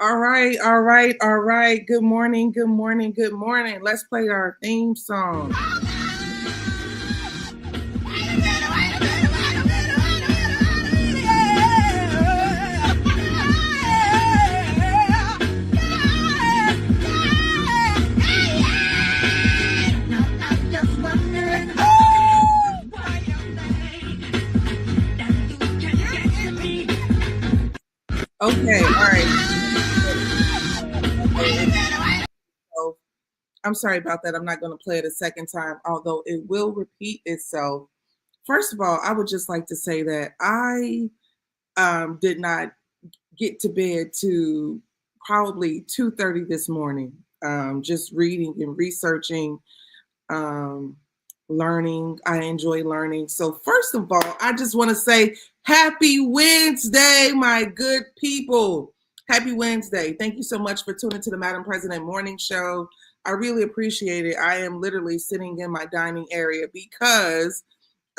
All right, all right, all right. Good morning, good morning, good morning. Let's play our theme song. Okay, all right. So, I'm sorry about that. I'm not going to play it a second time, although it will repeat itself. First of all, I would just like to say that I did not get to bed to probably 2:30 this morning, just reading and researching, um, learning. I enjoy learning. So first of all, I just want to say happy Wednesday, my good people. Happy Wednesday. Thank you so much for tuning to the Madam President Morning Show. I really appreciate it. I am literally sitting in my dining area because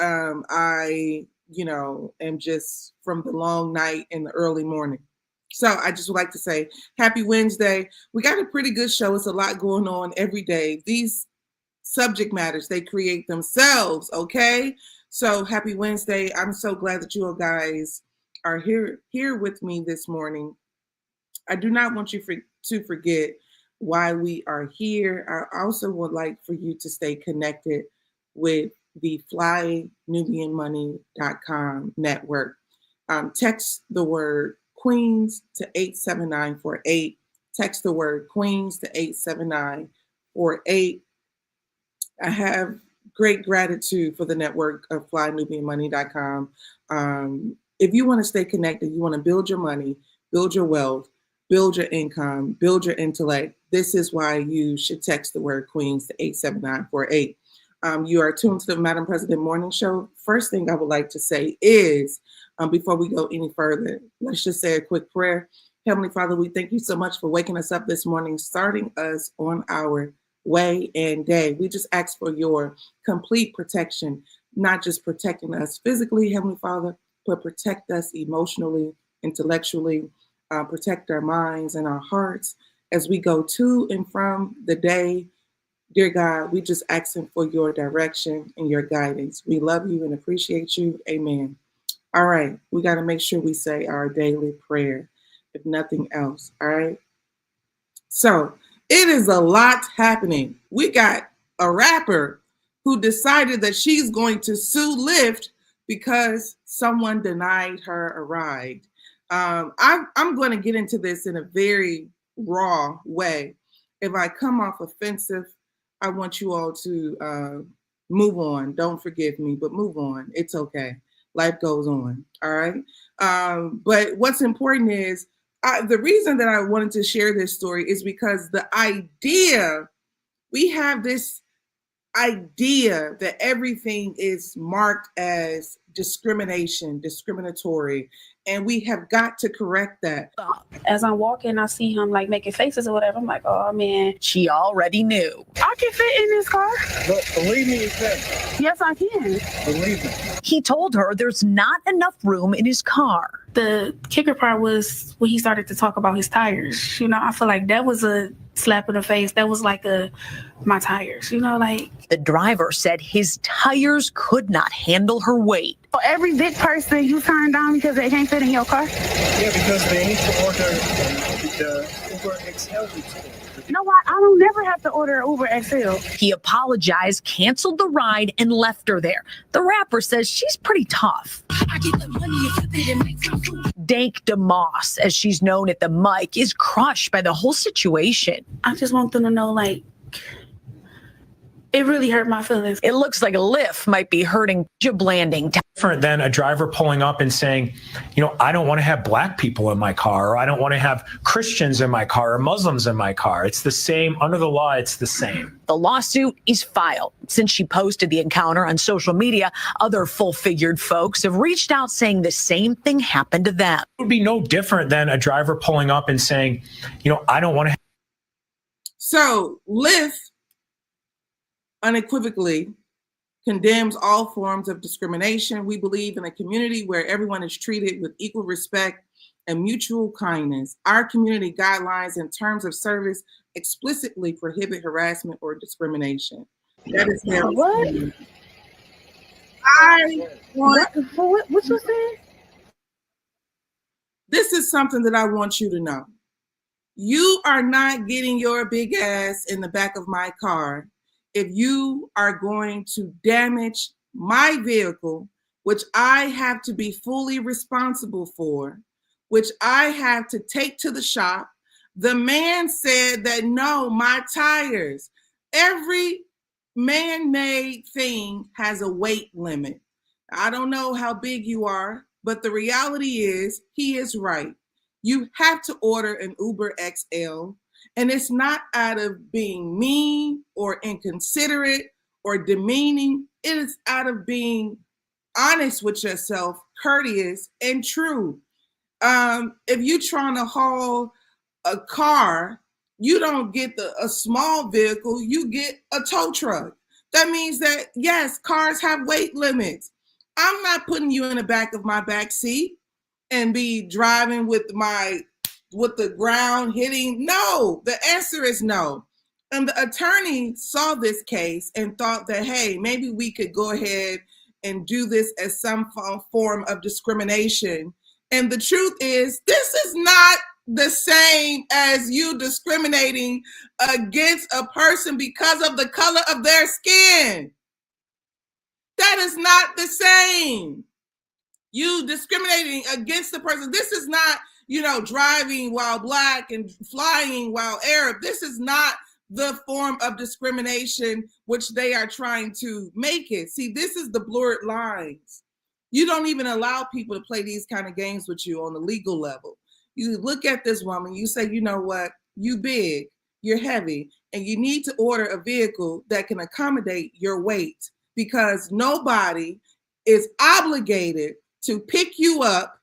I, am just from the long night and the early morning. So I just would like to say happy Wednesday. We got a pretty good show. It's a lot going on every day. These subject matters, they create themselves, okay? So happy Wednesday. I'm so glad that you all guys are here with me this morning. I do not want you to forget why we are here. I also would like for you to stay connected with the flynubianmoney.com network. Text the word Queens to 87948. Text the word Queens to 87948. I have great gratitude for the network of flynubianmoney.com. If you want to stay connected, you want to build your money, build your wealth, build your income, build your intellect, this is why you should text the word Queens to 87948. You are tuned to the Madam President Morning Show. First thing I would like to say is, before we go any further, let's just say a quick prayer. Heavenly Father, we thank you so much for waking us up this morning, starting us on our way and day. We just ask for your complete protection, not just protecting us physically, Heavenly Father, but protect us emotionally, intellectually, protect our minds and our hearts as we go to and from the day. Dear God, we just asking for your direction and your guidance. We love you and appreciate you. Amen. All right, we got to make sure we say our daily prayer, if nothing else. All right. So it is a lot happening. We got a rapper who decided that she's going to sue Lyft because someone denied her a ride. I'm going to get into this in a very raw way. If I come off offensive, I want you all to move on. Don't forgive me, but move on. It's okay. Life goes on. All right. But what's important is the reason that I wanted to share this story is because we have this idea that everything is marked as discriminatory, and we have got to correct that. As I'm walking, I see him like making faces or whatever. I'm like, oh man. She already knew. I can fit in this car. But believe me, you can. Yes, I can. Believe me. He told her there's not enough room in his car. The kicker part was when he started to talk about his tires. I feel like that was a slap in the face. That was like my tires, like. The driver said his tires could not handle her weight. For every big person you turn down because they can't fit in your car? Yeah, because they need to order the Uber XL. You know what? I don't never have to order Uber XL. He apologized, canceled the ride, and left her there. The rapper says she's pretty tough. Dank DeMoss, as she's known at the mic, is crushed by the whole situation. I just want them to know, it really hurt my feelings. It looks like a Lyft might be hurting Blanding. Different than a driver pulling up and saying, I don't want to have black people in my car, or I don't want to have Christians in my car or Muslims in my car. It's the same. Under the law, it's the same. The lawsuit is filed. Since she posted the encounter on social media, other full-figured folks have reached out saying the same thing happened to them. It would be no different than a driver pulling up and saying, I don't want to. So Lyft unequivocally condemns all forms of discrimination. We believe in a community where everyone is treated with equal respect and mutual kindness. Our community guidelines and terms of service explicitly prohibit harassment or discrimination. That is their What? I want, What you saying? this is something that I want you to know. You are not getting your big ass in the back of my car if you are going to damage my vehicle, which I have to be fully responsible for, which I have to take to the shop. The man said that no, my tires, every man-made thing has a weight limit. I don't know how big you are, but the reality is he is right. You have to order an Uber XL, and it's not out of being mean or inconsiderate or demeaning. It is out of being honest with yourself, courteous, and true. If you're trying to haul a car, you don't get a small vehicle, you get a tow truck. That means that, yes, cars have weight limits. I'm not putting you in the back of my back seat and be driving with the ground hitting. No, the answer is no. And the attorney saw this case and thought that, hey, maybe we could go ahead and do this as some form of discrimination. And the truth is, this is not the same as you discriminating against a person because of the color of their skin. That is not the same. You discriminating against the person. This is not, driving while black and flying while Arab. This is not the form of discrimination which they are trying to make it. See, this is the blurred lines. You don't even allow people to play these kind of games with you on the legal level. You look at this woman, you say, you know what, you big, you're heavy, and you need to order a vehicle that can accommodate your weight, because nobody is obligated to pick you up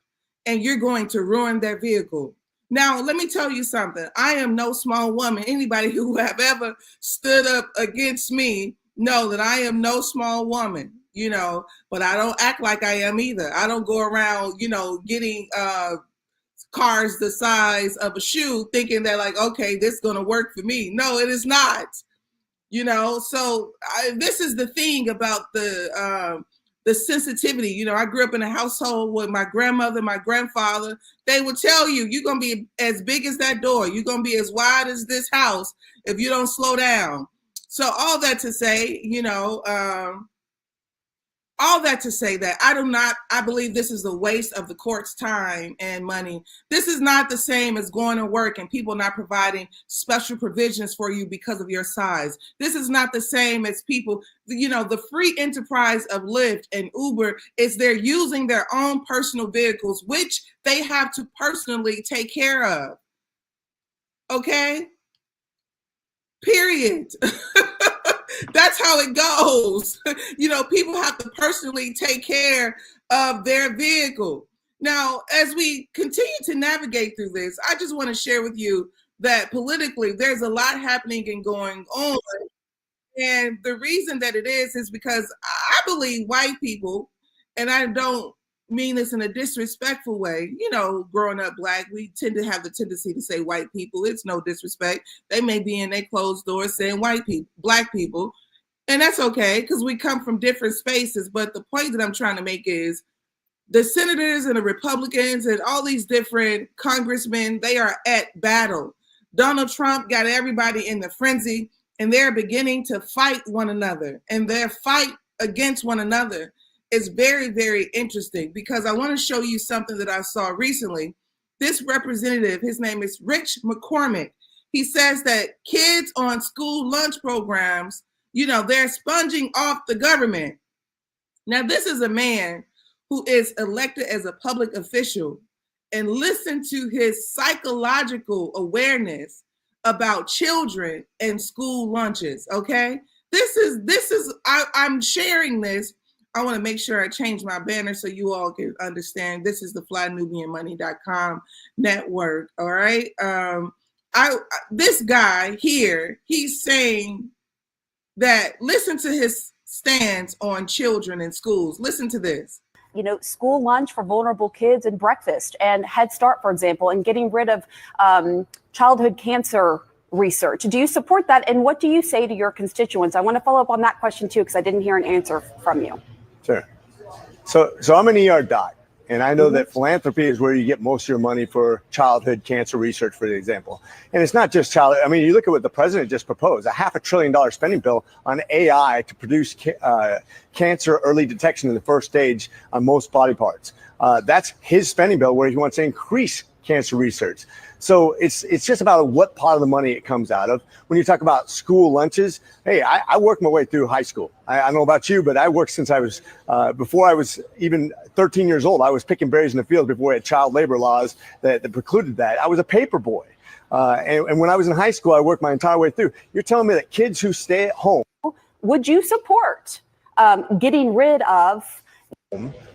and you're going to ruin their vehicle. Now, let me tell you something. I am no small woman. Anybody who have ever stood up against me know that I am no small woman, but I don't act like I am either. I don't go around, getting cars the size of a shoe thinking that like, okay, this is going to work for me. No, it is not. So this is the thing about the sensitivity. I grew up in a household with my grandmother, my grandfather. They would tell you, you're going to be as big as that door. You're going to be as wide as this house if you don't slow down. So all that to say, that I believe this is a waste of the court's time and money. This is not the same as going to work and people not providing special provisions for you because of your size. This is not the same as people, the free enterprise of Lyft and Uber is they're using their own personal vehicles, which they have to personally take care of. Okay? Period. That's how it goes. People have to personally take care of their vehicle. Now, as we continue to navigate through this, I just want to share with you that politically, there's a lot happening and going on. And the reason that it is because I believe white people, and I don't mean this in a disrespectful way, growing up black, we tend to have the tendency to say white people. It's no disrespect. They may be in their closed doors saying white people, black people, and that's okay because we come from different spaces. But the point that I'm trying to make is the senators and the Republicans and all these different congressmen, they are at battle. Donald Trump got everybody in the frenzy, and they're beginning to fight one another, and their fight against one another is very, very interesting because I want to show you something that I saw recently. This representative, his name is Rich McCormick. He says that kids on school lunch programs, they're sponging off the government. Now, this is a man who is elected as a public official, and listen to his psychological awareness about children and school lunches. Okay. I'm sharing this. I want to make sure I change my banner so you all can understand. This is the FlyNubianMoney.com network. All right. This guy here, he's saying that, listen to his stance on children in schools. Listen to this. school lunch for vulnerable kids and breakfast and Head Start, for example, and getting rid of childhood cancer research. Do you support that? And what do you say to your constituents? I want to follow up on that question too, because I didn't hear an answer from you. Sure. So I'm an ER doc, and I know that philanthropy is where you get most of your money for childhood cancer research, for example. And it's not just child. I mean, you look at what the president just proposed, a $500 billion spending bill on AI to produce cancer early detection in the first stage on most body parts. That's his spending bill where he wants to increase cancer research. So it's just about what part of the money it comes out of. When you talk about school lunches, hey, I worked my way through high school. I don't know about you, but I worked since I was, before I was even 13 years old. I was picking berries in the field before we had child labor laws that precluded that. I was a paper boy. And when I was in high school, I worked my entire way through. You're telling me that kids who stay at home. Would you support getting rid of,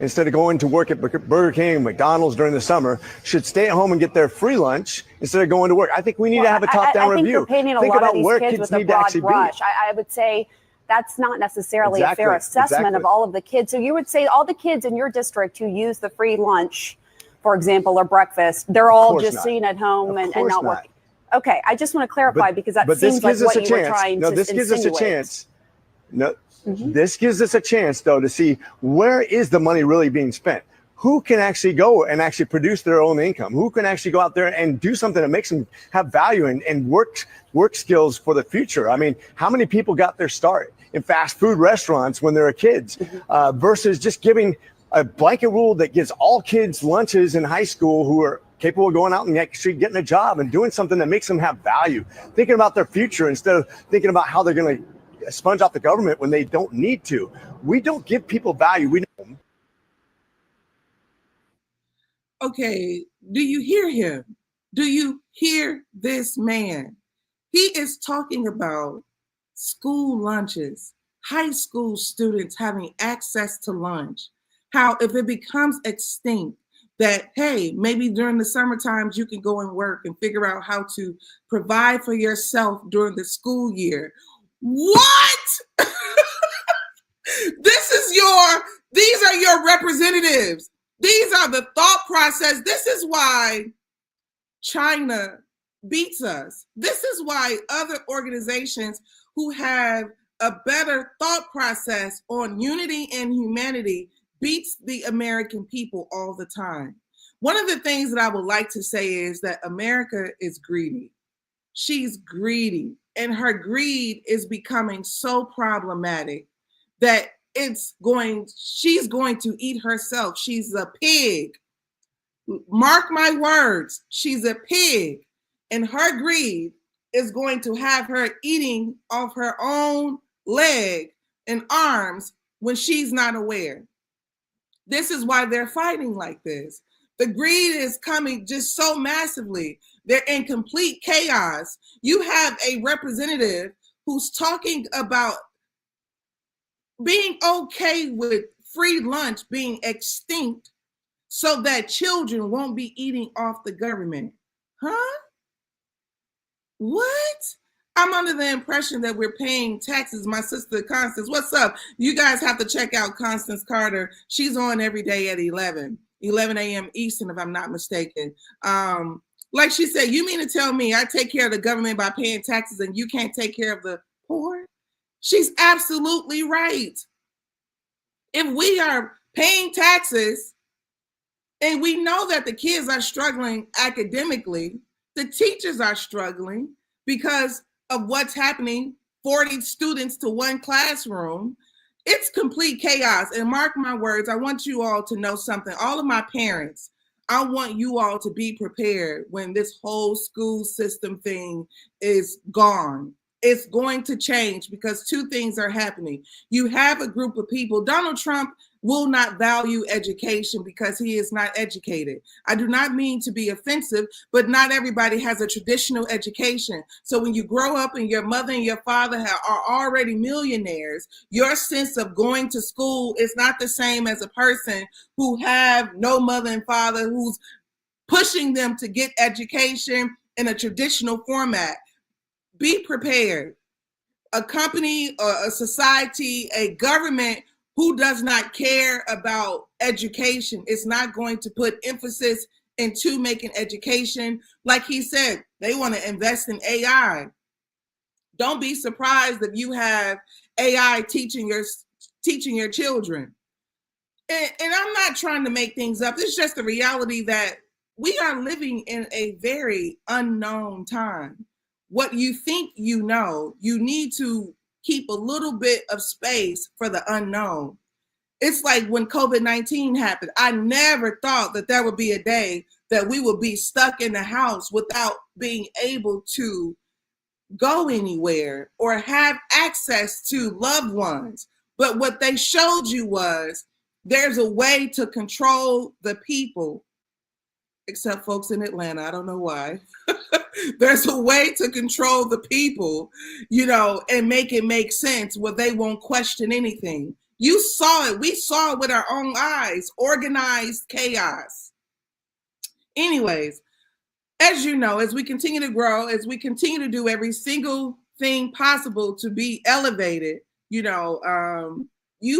instead of going to work at Burger King and McDonald's during the summer, should stay at home and get their free lunch instead of going to work? I think we need to have a top-down review. I think you're painting a lot of these kids with a broad brush. I would say that's not necessarily a fair assessment of all of the kids. So you would say all the kids in your district who use the free lunch, for example, or breakfast, they're all just sitting at home and not working. Okay, I just want to clarify because that seems like what you were trying to insinuate. This gives us a chance. This gives us a chance, though, to see where is the money really being spent. Who can actually go and actually produce their own income? Who can actually go out there and do something that makes them have value and work skills for the future? I mean, how many people got their start in fast food restaurants when they were kids versus just giving a blanket rule that gives all kids lunches in high school who are capable of going out and actually getting a job and doing something that makes them have value, thinking about their future instead of thinking about how they're going to sponge off the government when they don't need to. We don't give people value. We don't. Okay, do you hear him? Do you hear this man? He is talking about school lunches, high school students having access to lunch. How if it becomes extinct, that, hey, maybe during the summer times you can go and work and figure out how to provide for yourself during the school year. What? These are your representatives. These are the thought process. This is why China beats us. This is why other organizations who have a better thought process on unity and humanity beats the American people all the time. One of the things that I would like to say is that America is greedy. She's greedy, and her greed is becoming so problematic that she's going to eat herself. She's a pig. Mark my words, she's a pig, and her greed is going to have her eating off her own leg and arms when she's not aware. This is why they're fighting like this. The greed is coming just so massively. They're in complete chaos. You have a representative who's talking about being okay with free lunch being extinct so that children won't be eating off the government. Huh? What? I'm under the impression that we're paying taxes. My sister Constance, what's up? You guys have to check out Constance Carter. She's on every day at 11 a.m. Eastern, if I'm not mistaken. Like she said, you mean to tell me I take care of the government by paying taxes and you can't take care of the poor? She's absolutely right. If we are paying taxes and we know that the kids are struggling academically, the teachers are struggling because of what's happening, 40 students to one classroom, it's complete chaos. And mark my words, I want you all to know something. All of my parents, I want you all to be prepared when this whole school system thing is gone. It's going to change because two things are happening. You have a group of people. Donald Trump will not value education because he is not educated. I do not mean to be offensive, but not everybody has a traditional education. So when you grow up and your mother and your father are already millionaires, your sense of going to school is not the same as a person who have no mother and father who's pushing them to get education in a traditional format. Be prepared. A company, a society, a government who does not care about education is not going to put emphasis into making education. Like he said, they want to invest in AI. Don't be surprised if you have AI teaching your children. And I'm not trying to make things up. It's just the reality that we are living in a very unknown time. What you think you know, you need to keep a little bit of space for the unknown. It's like when COVID-19 happened, I never thought that there would be a day that we would be stuck in the house without being able to go anywhere or have access to loved ones. But what they showed you was there's a way to control the people, except folks in Atlanta. I don't know why. There's a way to control the people, and make it make sense where they won't question anything. You saw it. We saw it with our own eyes. Organized chaos. Anyways, as you know, as we continue to grow, as we continue to do every single thing possible to be elevated, you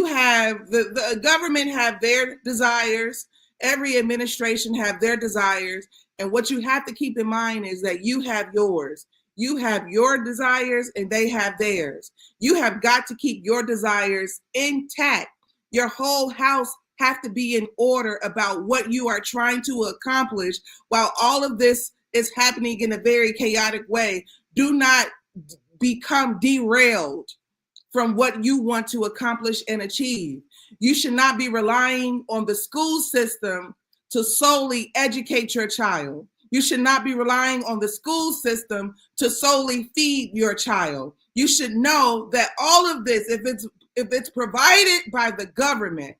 have the government have their desires. Every administration have their desires. And what you have to keep in mind is that you have yours. You have your desires and they have theirs. You have got to keep your desires intact. Your whole house have to be in order about what you are trying to accomplish while all of this is happening in a very chaotic way. Do not become derailed from what you want to accomplish and achieve. You should not be relying on the school system to solely educate your child. You should not be relying on the school system to solely feed your child. You should know that all of this, if it's provided by the government,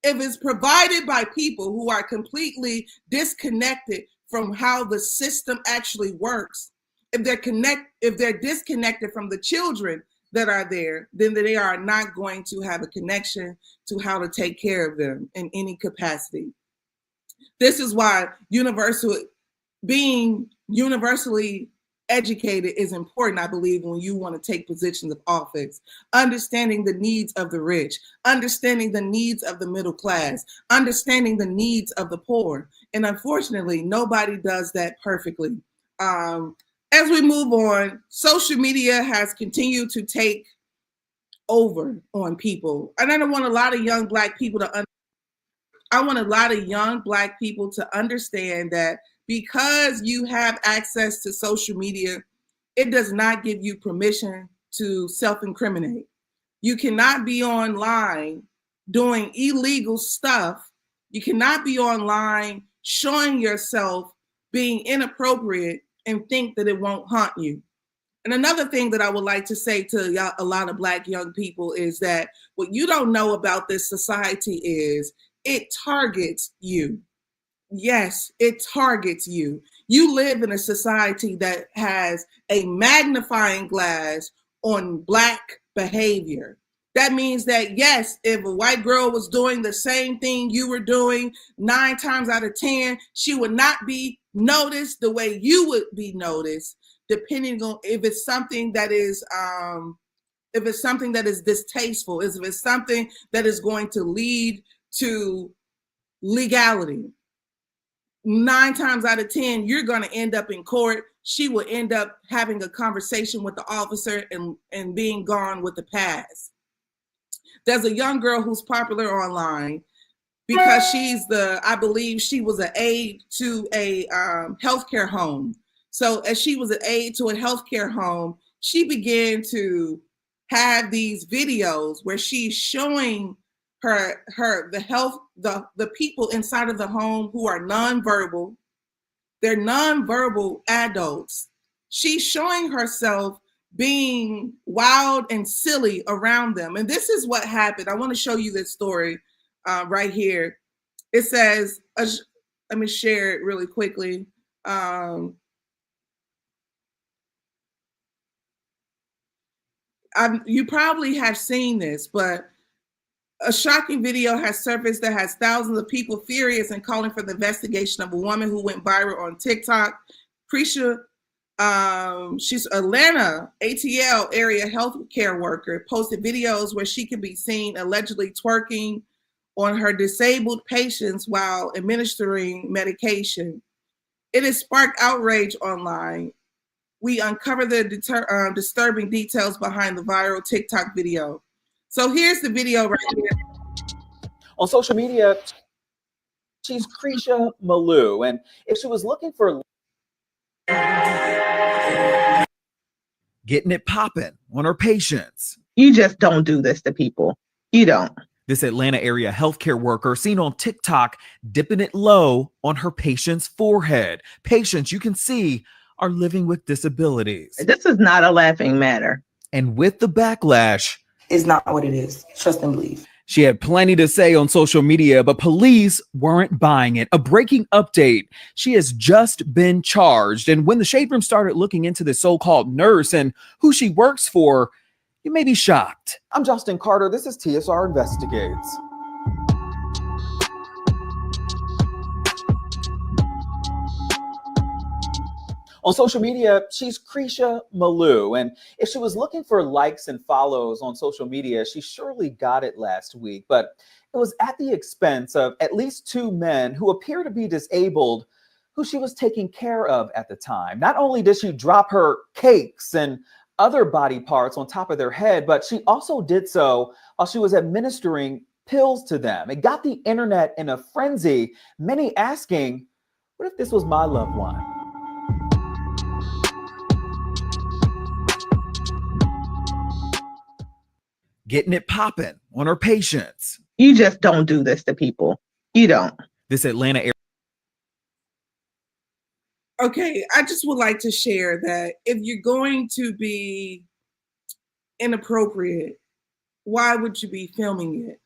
if it's provided by people who are completely disconnected from how the system actually works, if they're disconnected from the children that are there, then they are not going to have a connection to how to take care of them in any capacity. This is why being universally educated is important, I believe, when you want to take positions of office. Understanding the needs of the rich, understanding the needs of the middle class, understanding the needs of the poor. And unfortunately, nobody does that perfectly. As we move on, social media has continued to take over on people. And I want a lot of young Black people to understand that because you have access to social media, it does not give you permission to self-incriminate. You cannot be online doing illegal stuff. You cannot be online showing yourself being inappropriate and think that it won't haunt you. And another thing that I would like to say to a lot of Black young people is that what you don't know about this society is it targets you. Yes, it targets you. You live in a society that has a magnifying glass on Black behavior. That means that, yes, if a white girl was doing the same thing you were doing, 9 times out of 10, she would not be noticed the way you would be noticed, depending on if it's something that is distasteful, if it's something that is going to lead to legality. 9 times out of 10, you're going to end up in court. She will end up having a conversation with the officer and being gone with the pass. There's a young girl who's popular online because I believe she was an aide to a healthcare home. So as she was an aide to a healthcare home, she began to have these videos where she's showing the people inside of the home who are nonverbal. They're nonverbal adults. She's showing herself being wild and silly around them. And this is what happened. I want to show you this story right here. It says, let me share it really quickly. You probably have seen this, but a shocking video has surfaced that has thousands of people furious and calling for the investigation of a woman who went viral on TikTok. Prisha She's Atlanta ATL area healthcare worker, posted videos where she could be seen allegedly twerking on her disabled patients while administering medication. It has sparked outrage online. We uncover the disturbing details behind the viral TikTok video. So here's the video right here. On social media, she's Krisha Malou, and if she was looking for getting it popping on her patients. You just don't do this to people. You don't. This Atlanta area healthcare worker seen on TikTok dipping it low on her patient's forehead. Patients, you can see, are living with disabilities. This is not a laughing matter. And with the backlash, it's not what it is. Trust and believe. She had plenty to say on social media, but police weren't buying it. A breaking update. She has just been charged. And when the Shade Room started looking into this so-called nurse and who she works for, you may be shocked. I'm Justin Carter. This is TSR Investigates. On social media, she's Krisha Malou, and if she was looking for likes and follows on social media, she surely got it last week, but it was at the expense of at least two men who appear to be disabled, who she was taking care of at the time. Not only did she drop her cakes and other body parts on top of their head, but she also did so while she was administering pills to them. It got the internet in a frenzy, many asking, what if this was my loved one? Getting it popping on her patients. You just don't do this to people. You don't. This Atlanta area. Okay, I just would like to share that if you're going to be inappropriate, why would you be filming it?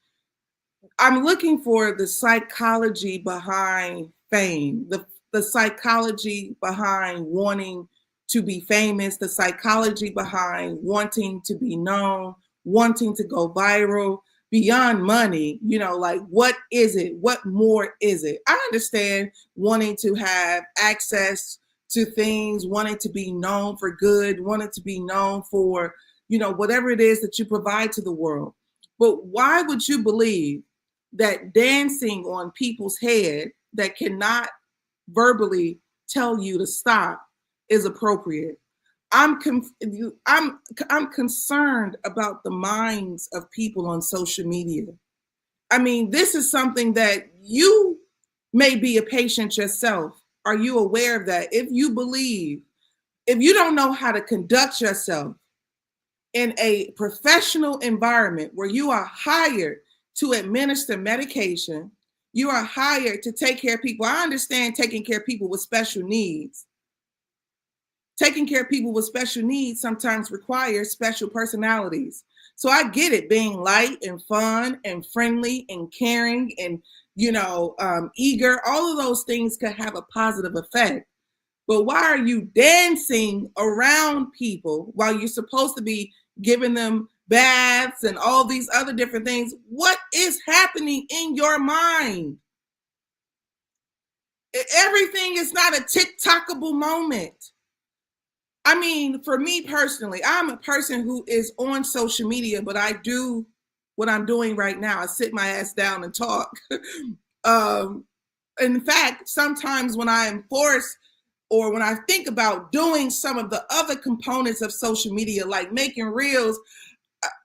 I'm looking for the psychology behind fame, the psychology behind wanting to be famous, the psychology behind wanting to be known, wanting to go viral, beyond money. Like, what is it? What more is it? I understand wanting to have access to things, wanting to be known for good, wanting to be known for, whatever it is that you provide to the world. But why would you believe that dancing on people's head that cannot verbally tell you to stop is appropriate? I'm concerned about the minds of people on social media. I mean, this is something that you may be a patient yourself. Are you aware of that? If you don't know how to conduct yourself in a professional environment where you are hired to administer medication, you are hired to take care of people. I understand taking care of people with special needs. Taking care of people with special needs sometimes requires special personalities. So I get it, being light and fun and friendly and caring and, eager. All of those things could have a positive effect. But why are you dancing around people while you're supposed to be giving them baths and all these other different things? What is happening in your mind? Everything is not a TikTokable moment. I mean, for me personally, I'm a person who is on social media, but I do what I'm doing right now. I sit my ass down and talk. In fact, sometimes when I am forced or when I think about doing some of the other components of social media, like making reels,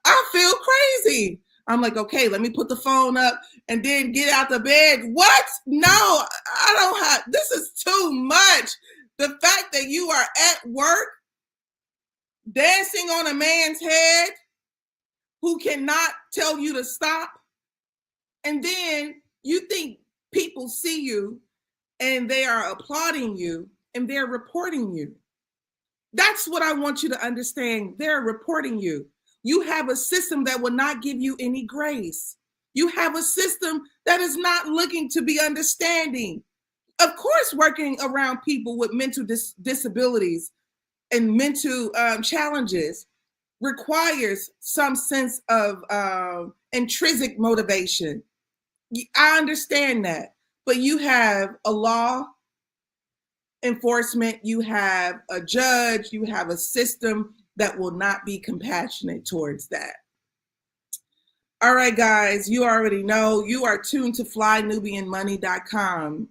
I feel crazy. I'm like, okay, let me put the phone up and then get out the bed. What? No, I don't have, this is too much. The fact that you are at work dancing on a man's head who cannot tell you to stop, and then you think people see you and they are applauding you and they're reporting you. That's what I want you to understand. They're reporting you. You have a system that will not give you any grace. You have a system that is not looking to be understanding. Of course, working around people with mental disabilities and mental challenges requires some sense of intrinsic motivation. I understand that, but you have a law enforcement, you have a judge, you have a system that will not be compassionate towards that. All right, guys, you already know you are tuned to flynubianmoney.com.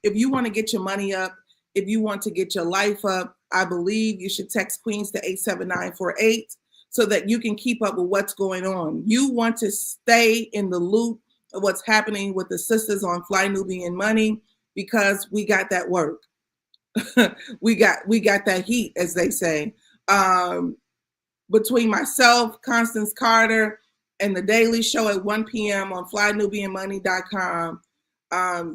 If you want to get your money up, if you want to get your life up, I believe you should text Queens to 87948 so that you can keep up with what's going on. You want to stay in the loop of what's happening with the sisters on Fly Nubian Money, because we got that work. we got that heat, as they say. Between myself, Constance Carter, and the Daily Show at 1 p.m. on flynubianmoney.com,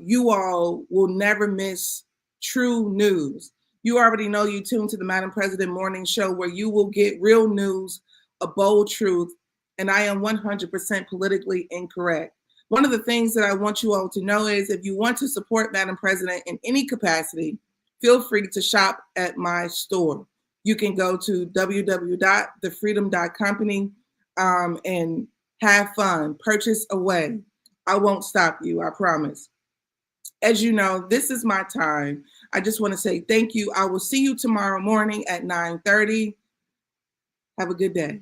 you all will never miss true news. You already know you tune to the Madam President Morning Show, where you will get real news, a bold truth, and I am 100% politically incorrect. One of the things that I want you all to know is, if you want to support Madam President in any capacity, feel free to shop at my store. You can go to www.thefreedom.company and have fun, purchase away. I won't stop you, I promise. As you know, this is my time. I just want to say thank you. I will see you tomorrow morning at 9:30. Have a good day.